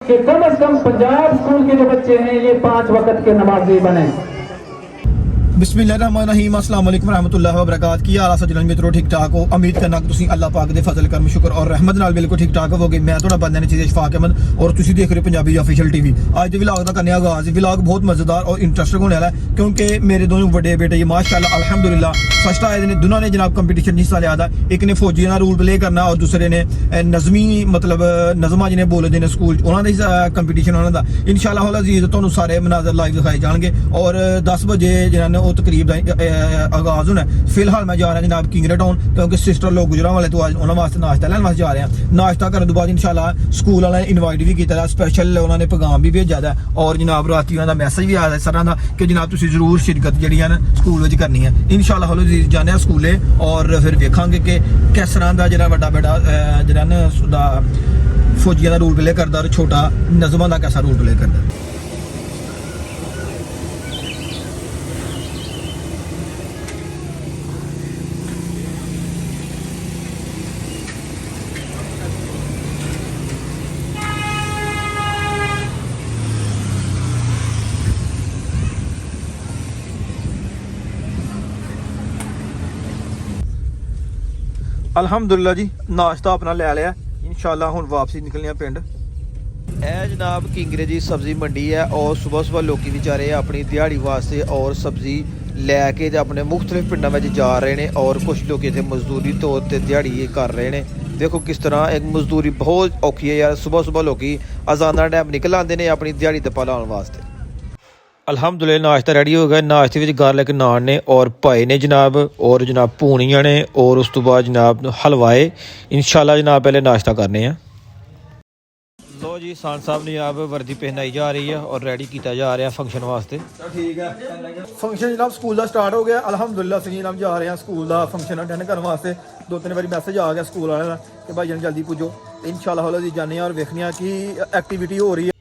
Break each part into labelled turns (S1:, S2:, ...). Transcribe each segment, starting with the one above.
S1: कि कम से कम पंजाब स्कूल के जो बच्चे हैं ये 5 वक्त के नमाजी बने।
S2: बिस्मिल्लाहिर्रहमानिर्रहीम अस्सलाम वालेकुम रहमतुल्लाहि व बरकातहू। की हाल है सज्जनों मित्रों, ठीक ठाक हो? उम्मीद करना कि तुसीं अल्लाह पाक दे फजल करम शुक्र और रहमत नाल बिल्कुल ठीक ठाक होवोगे। मैं थोड़ा बंदे ने चीज़ इशफाक अहमद और तुसीं देख रहे हो पंजाबी ऑफिशियल टीवी। आज दे व्लॉग दा करने आगाज़। व्लॉग बहुत मज़ेदार और इंटरेस्टिंग होने वाला है क्योंकि मेरे दोनों बड़े बेटे ये माशाल्लाह अल्हम्दुलिल्लाह फर्स्ट आए ने। दोनों ने जनाब कंपटीशन हिस्सा लिया था। एक ने फौजी का रूल प्ले करना और दूसरे ने नज़मी मतलब नज़मा जिन्हें बोलते हैं स्कूल उन्होंने कंपटीशन होना था। इंशाअल्लाह अज़ीज़ तुहानू सारे मनाजर लाइव दिखाए जाएंगे और 10 बजे जिन्होंने वो तकरीब आगाज होना है। फिलहाल मैं जा रहा जनाब किंगरे टाउन क्योंकि सिस्टर लोग गुजरा वाले तो आज उन्होंने वास्ते नाश्ता लैन वास्ते जा रहे हैं। नाश्ता करने तो बाद इंशाल्लाह स्कूल वाले इनवाइट भी किया, स्पेशल उन्होंने पैगाम भी भेजा है और जनाब रात उन्होंने मैसेज भी आया सर का कि जनाब तुम जरूर शिरकत जी स्कूल में करनी है। इंशाल्लाह जाने स्कूले और फिर वेखा कि किस तरह का जो बड़ा बेटा जरा फौजियों का रूल प्ले करता और छोटा नज़मा का कैसा रूल प्ले करता। अल्हम्दुलिल्लाह जी नाश्ता अपना ले लिया। इंशाल्लाह हुण वापसी निकलने पिंड। यह जनाब किंगरे जी सब्जी मंडी है और सुबह सुबह लोग बेचारे अपनी दिहाड़ी वास्ते और सब्जी लैके अपने मुख्तलिफ पिंडों में जा रहे हैं और कुछ लोग इतने मजदूरी तौर पर दिहाड़ी कर रहे हैं। देखो किस तरह एक मजदूरी बहुत औखी है यार। सुबह सुबह लोग अजाना टाइम निकल आते हैं अपनी दिहाड़ी ते पा लाने वास्ते। अल्हम्दुलिल्लाह नाश्ता रेडी हो गया। नाश्ते में गार्लिक नान ने और पाए ने जनाब और जनाब पूनियां ने और उस तो बाद जनाब हलवाए। इंशाल्लाह जनाब पहले नाश्ता करने हैं। लो जी सान साहब ने जनाब वर्दी पहनाई जा रही है और रेडी किया जा रहा है फंक्शन वास्ते। ठीक है फंक्शन जनाब स्कूल का स्टार्ट हो गया। अल्हम्दुलिल्लाह असीं जनाब जा रहे हैं स्कूल का फंक्शन अटेंड करने वास्ते। 2-3 बारी मैसेज आ गया स्कूल वाले का कि भाई जान जल्दी पुजो। इंशाल्लाह जाने और देखने की एक्टिविटी हो रही है।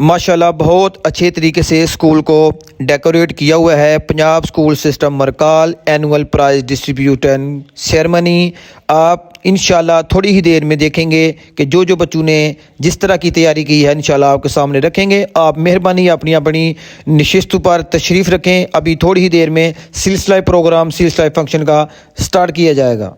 S2: माशाल्लाह बहुत अच्छे तरीके से स्कूल को डेकोरेट किया हुआ है। पंजाब स्कूल सिस्टम मरकाल एनुअल प्राइज डिस्ट्रीब्यूशन सेरेमनी आप इंशाल्लाह थोड़ी ही देर में देखेंगे कि जो जो बच्चों ने जिस तरह की तैयारी की है इंशाल्लाह आपके सामने रखेंगे। आप मेहरबानी अपनी अपनी नशिस्तों पर तशरीफ़ रखें। अभी थोड़ी ही देर में सिलसिला प्रोग्राम सिलसिला फंक्शन का स्टार्ट किया जाएगा।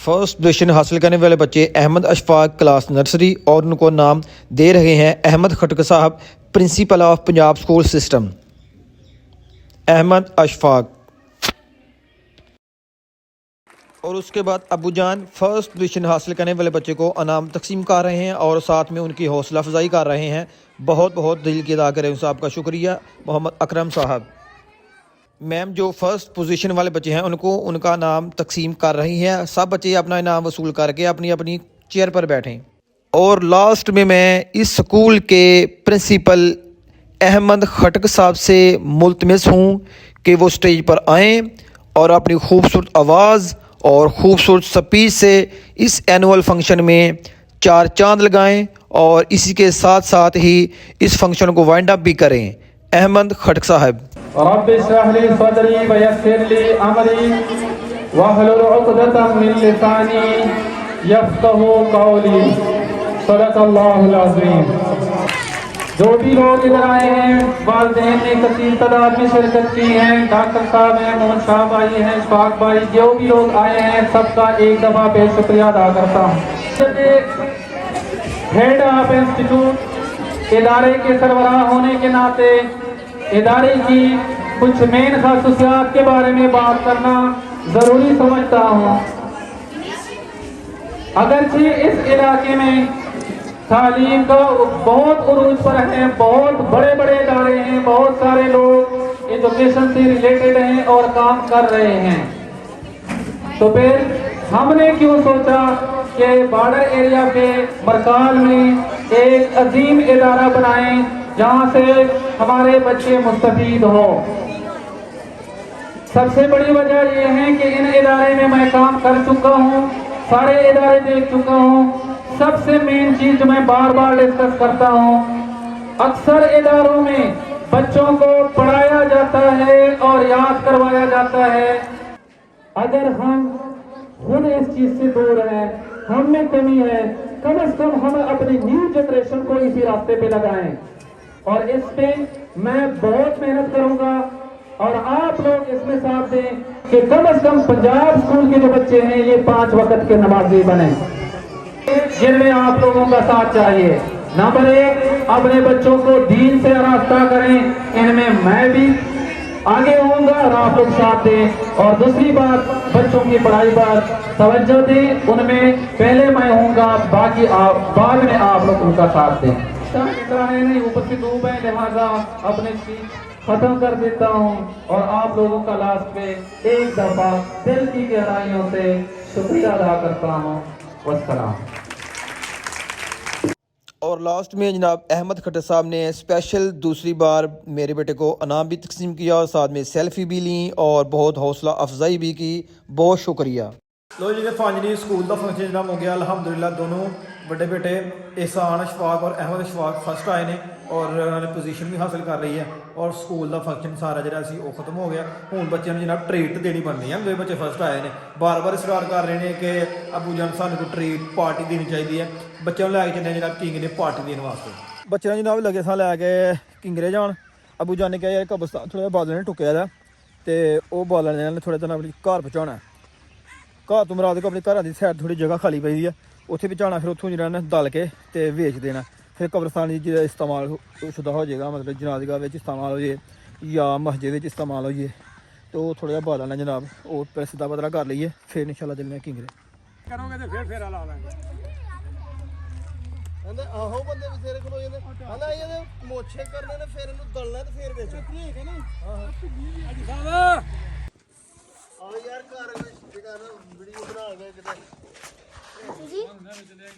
S2: फर्स्ट पोजीशन हासिल करने वाले बच्चे अहमद अशफाक क्लास नर्सरी और उनको नाम दे रहे हैं Ahmad Khattak sahab, principal of Punjab school system. Ahmad Ashfaq. और उसके बाद अबू जान फर्स्ट पोजीशन हासिल करने वाले बच्चे को इनाम तकसीम कर रहे हैं और साथ में उनकी हौसला अफजाई कर रहे हैं। बहुत बहुत दिल की अदा करें साहब का शुक्रिया। मोहम्मद अकरम साहब मैम जो फर्स्ट पोजीशन वाले बच्चे हैं उनको उनका इनाम तकसीम कर रही हैं। सब बच्चे अपना इनाम वसूल करके अपनी अपनी चेयर पर बैठें। और लास्ट में मैं इस स्कूल के प्रिंसिपल अहमद खटक साहब से मुल्तमिस हूँ कि वो स्टेज पर आएँ और अपनी खूबसूरत आवाज़ और ख़ूबसूरत स्पीच से इस एनुअल फंक्शन में 4 चांद लगाएं और इसी के साथ साथ ही इस फंक्शन को वाइंड अप भी करें। अहमद खटक साहब।
S1: रब्बि इश्रह ली सदरी व यस्सिर ली अमरी वहलुल उक़दतम मिन लिसानी यफ़क़हू क़ौली। सदक़ल्लाहुल अज़ीम। जो भी लोग इधर आए हैं, वालिदैन ने कसीर तादाद में शिरकत की है, डॉक्टर साहब हैं, मोहन शाह भाई हैं, इशफाक भाई, जो भी लोग आए हैं सबका एक दफ़ा पे शुक्रिया अदा करता हूँ। हेड ऑफ इंस्टीट्यूट इदारे के सरबराह होने के नाते इदारे की कुछ मेन खासूसियात के बारे में बात करना ज़रूरी समझता हूँ। अगरचे इस इलाके में तालीम का बहुत उरूज पर है, बहुत बड़े बड़े इदारे हैं, बहुत सारे लोग एजुकेशन से रिलेटेड हैं और काम कर रहे हैं, तो फिर हमने क्यों सोचा कि बॉर्डर एरिया के मरकाल में एक अजीम इदारा बनाएं जहां से हमारे बच्चे मुस्तफीद हों। सबसे बड़ी वजह यह है कि इन इदारे में मैं काम कर चुका हूं, सारे इदारे देख चुका हूं। सबसे मेन चीज जो मैं बार बार डिस्कस करता हूं, अक्सर इदारों में बच्चों को पढ़ाया जाता है और याद करवाया जाता है। अगर हम खुद इस चीज से दूर हैं, हम में कमी है, कम से कम हम अपनी न्यू जनरेशन को इसी रास्ते पे लगाएं। और इस पे मैं बहुत मेहनत करूंगा और आप लोग इसमें साथ दें कि कम से कम पंजाब स्कूल के जो बच्चे हैं ये 5 वक्त के नमाजी बने, जिनमें आप लोगों का साथ चाहिए। नंबर 1, अपने बच्चों को दीन से रास्ता करें, इनमें मैं भी आगे होऊंगा और आप लोग साथ दें। और दूसरी बात, बच्चों की पढ़ाई पर तवज्जो दें, उनमें पहले मैं होऊंगा, बाकी आप बाद में आप लोग उनका साथ दें। नहीं, ऊपर से धूप है, लिहाजा अपने चीज खत्म कर देता हूँ और आप लोगों का लास्ट पे एक दफा दिल की गहराइयों से शुक्रिया अदा करता हूँ। वस्सलाम।
S2: और लास्ट में जनाब अहमद खट्टर साहब ने स्पेशल दूसरी बार मेरे बेटे को इनाम भी तकसीम किया और साथ में सेल्फी भी ली और बहुत हौसला अफजाई भी की। बहुत शुक्रिया। लो जी, फाइनली स्कूल का फंक्शन जनाब हो गया अल्हम्दुलिल्लाह। दोनों बड़े बेटे एहसान अशफाक और अहमद अशफाक फर्स्ट आए ने और उन्होंने पोजीशन भी हासिल कर रही है और स्कूल का फंक्शन सारा जो सी वो खत्म हो गया। हूँ बच्चों जनाब ट्रीट देनी बननी है। जो बच्चे फर्स्ट आए हैं बार बार इसरार कर रहे हैं कि अबू जान सानू को ट्रीट पार्टी देनी चाहिए है। बच्चों लैके चलने जनाब किंग ने पार्टी देने वास्ते। बच्चे जनाब लगे सा लैके किंगरे जान। अबू जान ने कहा यार कब्रस्तान थोड़ा बादल ने टुकया दा तो वह बादल ने थोड़ा दिन अपनी घर पहुँचाना। घर तो मराद को अपने घर की साइड थोड़ी जगह खाली पई है, उत्थे पहुँचाना, फिर उत्थों जो दल के तो वेच देना, फिर कब्रस्तान जो इस्तेमाल शुदा हो जाएगा, मतलब जनाजगाह इस्तेमाल हो जाए या मस्जिद इस्तेमाल हो जाए। तो थोड़ा जहा बादल ने जनाब वो सीधा बदला कर लीए, फिर इंशाल्लाह चलने किंगरे करोगे तो फिर फेरा ला लेंगे। आहो बंदे बथेरे खलो जाते हला ये मोछे करने ने फिर इनू दलना ते फिर बेचो ठीक है ना। हां साहब आ यार घर जेड़ा ना वीडियो बना के किते जी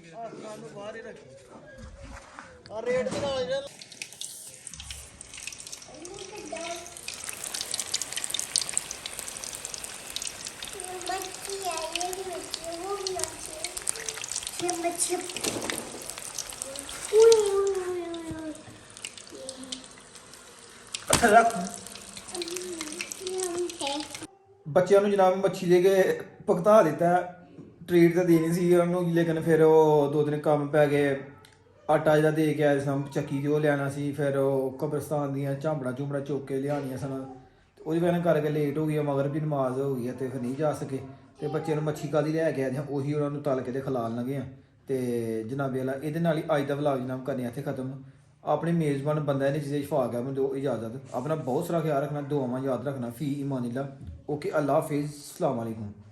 S2: सानू बाहर ही रख आ रेट बना ले बच्ची आई है बच्ची वो भी अच्छी है बच्ची बच्चों को जनाब मच्छी दे के भुगता दिता, ट्रीट तो देनी सी उन्होंने, लेकिन फिर वो 2 दिन कम पै गए। आटा जो दे के आए सन चक्की जो लिया सी, फिर कब्रस्तान दियाँ झांबड़ा झुंबड़ा चुक के लियानियां सन, वजह वजह करके लेट हो गई, मगर भी नमाज हो गई तो फिर नहीं जा सके। ਤੇ ਬੱਚੇ ਨੂੰ ਮੱਛੀ ਕਾਦੀ ਲੈ ਕੇ ਆਏ ਹਾਂ ਉਹੀ ਉਹਨਾਂ ਨੂੰ ਤਲ ਕੇ ਤੇ ਖਿਲਾਉਣ ਲੱਗੇ ਆ। ਤੇ ਜਨਾਬੇ ਵਾਲਾ ਇਹਦੇ ਨਾਲ ਹੀ ਅੱਜ ਦਾ ਵਲੌਗ ਜਨਾਬ ਕਰਨੇ ਇੱਥੇ ਖਤਮ। ਆਪਣੇ ਮੇਜ਼ਬਾਨ ਬੰਦਾ ਨੇ ਜਿਹਦੇ ਇਸ਼ਫਾਕ ਹੈ ਮੈਨੂੰ ਦਿਓ ਇਜਾਜ਼ਤ। ਆਪਣਾ ਬਹੁਤ ਸਾਰਾ ਖਿਆਲ ਰੱਖਣਾ, ਦੁਆਵਾਂ ਯਾਦ ਰੱਖਣਾ। ਫੀ ਇਮਾਨਿल्लाह। ਓਕੇ, ਅੱਲਾ ਹਾਫਿਜ਼, अस्सलाम वालेकुम।